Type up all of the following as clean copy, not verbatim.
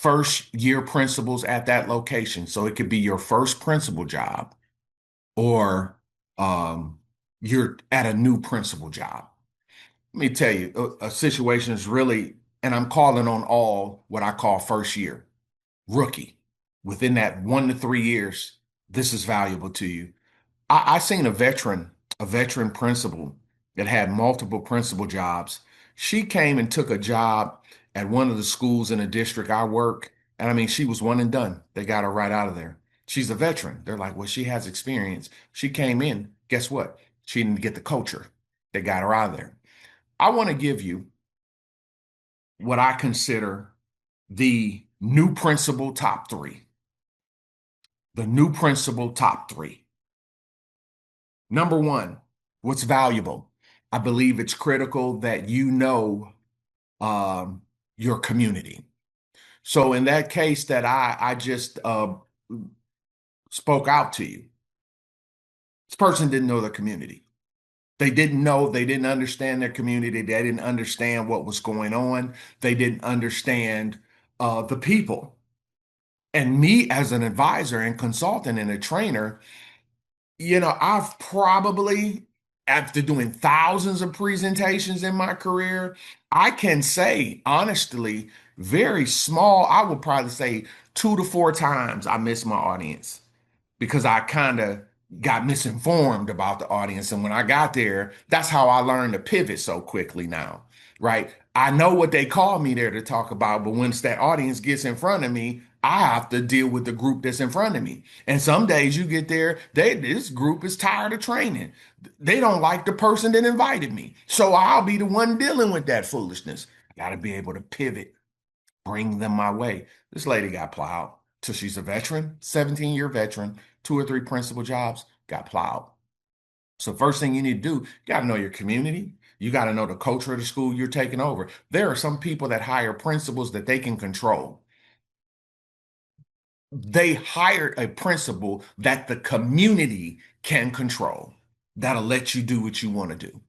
first year principals at that location. So it could be your first principal job or um, you're at a new principal job. Let me tell you, a situation is really, and I'm calling on all what I call first year, rookie. Within that 1 to 3 years, this is valuable to you. I seen a veteran principal that had multiple principal jobs. She came and took a job at one of the schools in the district I work. And I mean, she was one and done. They got her right out of there. She's a veteran. They're like, well, she has experience. She came in. Guess what? She didn't get the culture. They got her out of there. I want to give you what I consider the new principal top three. The new principal top three. Number one, what's valuable? I believe it's critical that you know um, your community. So in that case that I just spoke out to you, this person didn't know the community. They didn't know, they didn't understand their community. They didn't understand what was going on. They didn't understand the people. And me as an advisor and consultant and a trainer, I've probably, after doing thousands of presentations in my career, I can say honestly, very small, I would probably say 2 to 4 times I miss my audience because I kind of got misinformed about the audience. And when I got there, that's how I learned to pivot so quickly now, right? I know what they call me there to talk about, but once that audience gets in front of me, I have to deal with the group that's in front of me. And some days you get there, this group is tired of training. They don't like the person that invited me. So I'll be the one dealing with that foolishness. I got to be able to pivot, bring them my way. This lady got plowed till she's a veteran, 17-year veteran, 2 or 3 principal jobs, got plowed. So first thing you need to do, you got to know your community. You got to know the culture of the school you're taking over. There are some people that hire principals that they can control. They hired a principal that the community can control. That'll let you do what you want to do.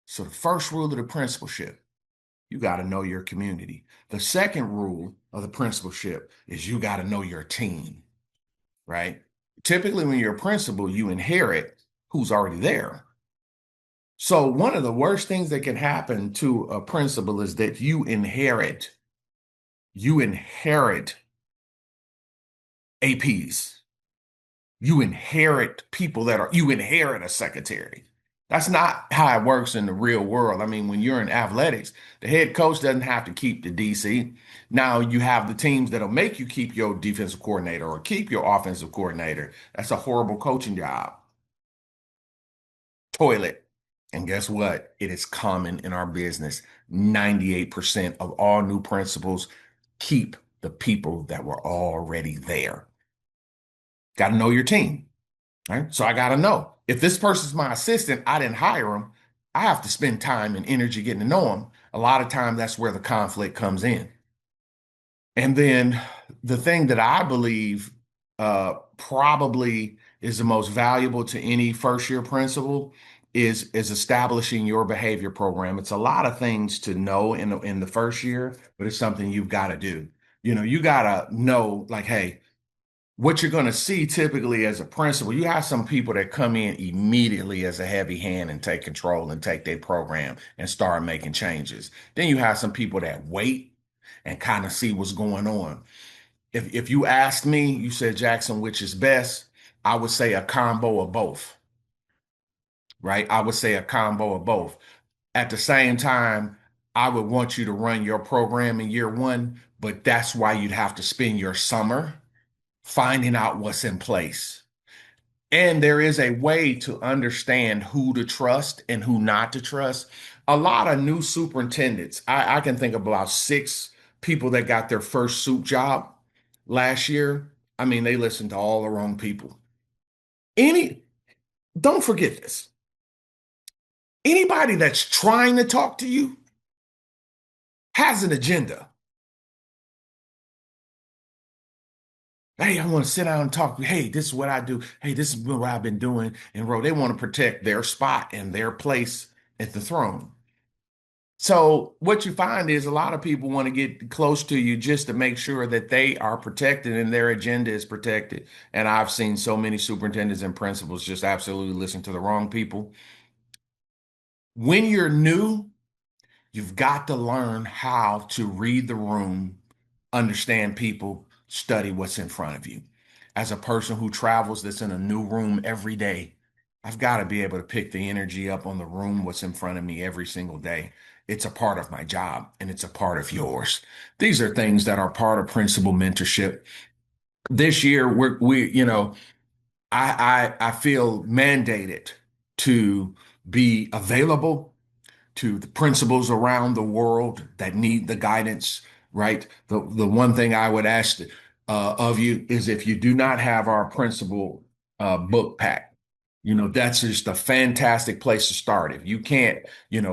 So the first rule of the principalship, you got to know your community. The second rule of the principalship is you got to know your team, right? Typically, when you're a principal, you inherit who's already there. So one of the worst things that can happen to a principal is that you inherit APs. You inherit a secretary. That's not how it works in the real world. I mean, when you're in athletics, the head coach doesn't have to keep the DC. Now you have the teams that'll make you keep your defensive coordinator or keep your offensive coordinator. That's a horrible coaching job. Toilet. And guess what? It is common in our business. 98% of all new principals keep the people that were already there. Got to know your team. Right? So I got to know if this person's my assistant, I didn't hire him. I have to spend time and energy getting to know him. A lot of time, that's where the conflict comes in. And then the thing that I believe probably is the most valuable to any first year principal is establishing your behavior program. It's a lot of things to know in the first year, but it's something you've got to do. You got to know like, hey, what you're going to see typically as a principal, you have some people that come in immediately as a heavy hand and take control and take their program and start making changes. Then you have some people that wait and kind of see what's going on. If you asked me, you said, Jackson, which is best? I would say a combo of both, right? I would say a combo of both. At the same time, I would want you to run your program in year one, but that's why you'd have to spend your summer finding out what's in place. And there is a way to understand who to trust and who not to trust. A lot of new superintendents, I can think of about 6 people that got their first soup job last year. I mean, they listened to all the wrong people. Any, don't forget this. Anybody that's trying to talk to you has an agenda. Hey, I want to sit down and talk. Hey, this is what I do. Hey, this is what I've been doing. And bro, they want to protect their spot and their place at the throne. So what you find is a lot of people want to get close to you just to make sure that they are protected and their agenda is protected. And I've seen so many superintendents and principals just absolutely listen to the wrong people. When you're new, you've got to learn how to read the room, understand people, study what's in front of you. As a person who travels that's in a new room every day, I've got to be able to pick the energy up on the room, what's in front of me every single day. It's a part of my job and it's a part of yours. These are things that are part of principal mentorship. This year, I feel mandated to be available to the principals around the world that need the guidance, right? The one thing I would ask of you is if you do not have our principal book pack, that's just a fantastic place to start. If you can't,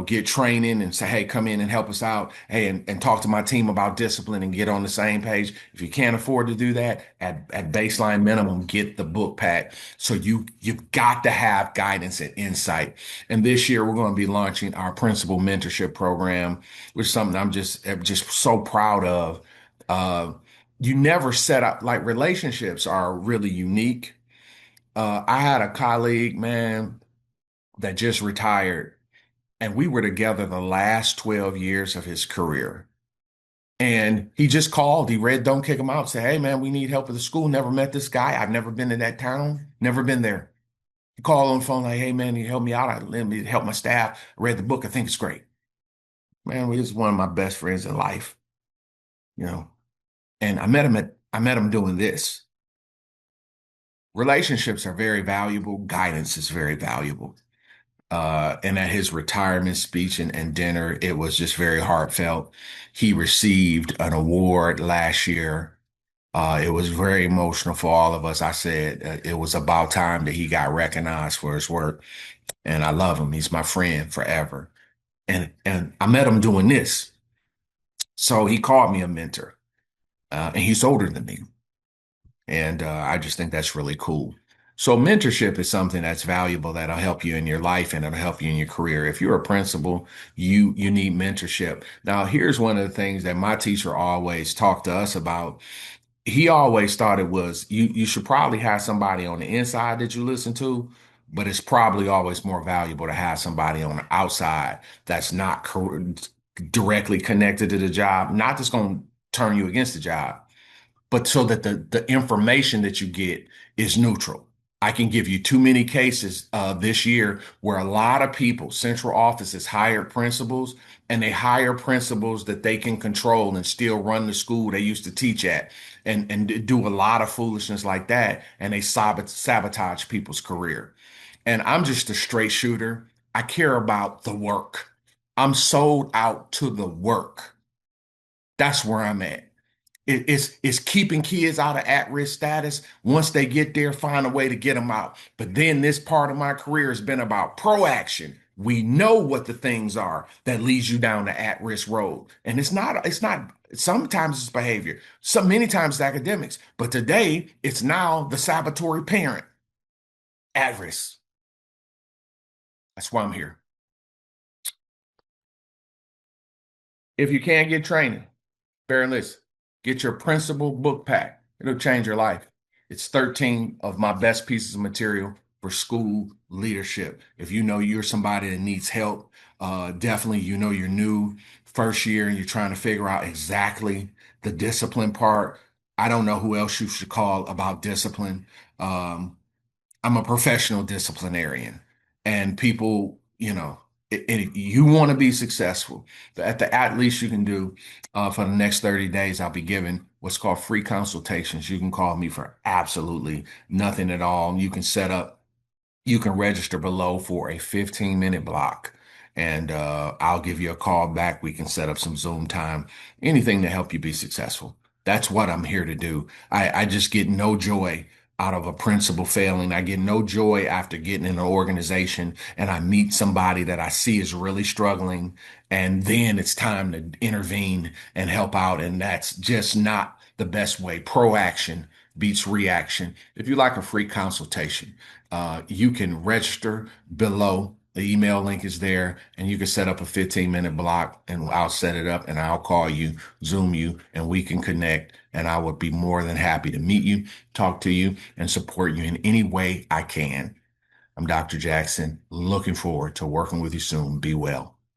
get training and say, hey, come in and help us out, hey, and talk to my team about discipline and get on the same page. If you can't afford to do that, at baseline minimum, get the book pack. So you've got to have guidance and insight. And this year we're going to be launching our principal mentorship program, which is something I'm just so proud of. Uh, you never set up like relationships are really unique. I had a colleague, man, that just retired, and we were together the last 12 years of his career. And he just called, he read Don't Kick Him Out, said, hey, man, we need help at the school. Never met this guy. I've never been to that town, never been there. He called on the phone, like, hey, man, you help me out. Let me help my staff. I read the book. I think it's great. Man, he's one of my best friends in life, you know. And I met him doing this. Relationships are very valuable. Guidance is very valuable. And at his retirement speech and dinner, it was just very heartfelt. He received an award last year. It was very emotional for all of us. I said it was about time that he got recognized for his work, and I love him. He's my friend forever. And I met him doing this, so he called me a mentor, and he's older than me. And I just think that's really cool. So mentorship is something that's valuable that'll help you in your life and it'll help you in your career. If you're a principal, you need mentorship. Now, here's one of the things that my teacher always talked to us about. He always thought it was you should probably have somebody on the inside that you listen to, but it's probably always more valuable to have somebody on the outside that's not directly connected to the job, not just going to turn you against the job, but so that the information that you get is neutral. I can give you too many cases this year where a lot of people, central offices hired principals and they hire principals that they can control and still run the school they used to teach at and do a lot of foolishness like that. And they sabotage people's career. And I'm just a straight shooter. I care about the work. I'm sold out to the work. That's where I'm at. It's keeping kids out of at-risk status. Once they get there, find a way to get them out. But then this part of my career has been about proaction. We know what the things are that leads you down the at-risk road. And it's not, sometimes it's behavior. So many times it's academics. But today it's now the saboteur parent at risk. That's why I'm here. If you can't get training, bear in list. Get your principal book pack. It'll change your life. It's 13 of my best pieces of material for school leadership. If you know you're somebody that needs help, definitely you're new first year and you're trying to figure out exactly the discipline part. I don't know who else you should call about discipline. Um, I'm a professional disciplinarian, and people, you want to be successful. At the at least you can do for the next 30 days, I'll be giving what's called free consultations. You can call me for absolutely nothing at all. You can register below for a 15-minute block, and I'll give you a call back. We can set up some Zoom time, anything to help you be successful. That's what I'm here to do. I just get no joy out of a principal failing. I get no joy after getting in an organization and I meet somebody that I see is really struggling, and then it's time to intervene and help out. And that's just not the best way. Proaction beats reaction. If you like a free consultation, you can register below. The email link is there, and you can set up a 15-minute block, and I'll set it up and I'll call you, Zoom you, and we can connect. And I would be more than happy to meet you, talk to you, and support you in any way I can. I'm Dr. Jackson. Looking forward to working with you soon. Be well.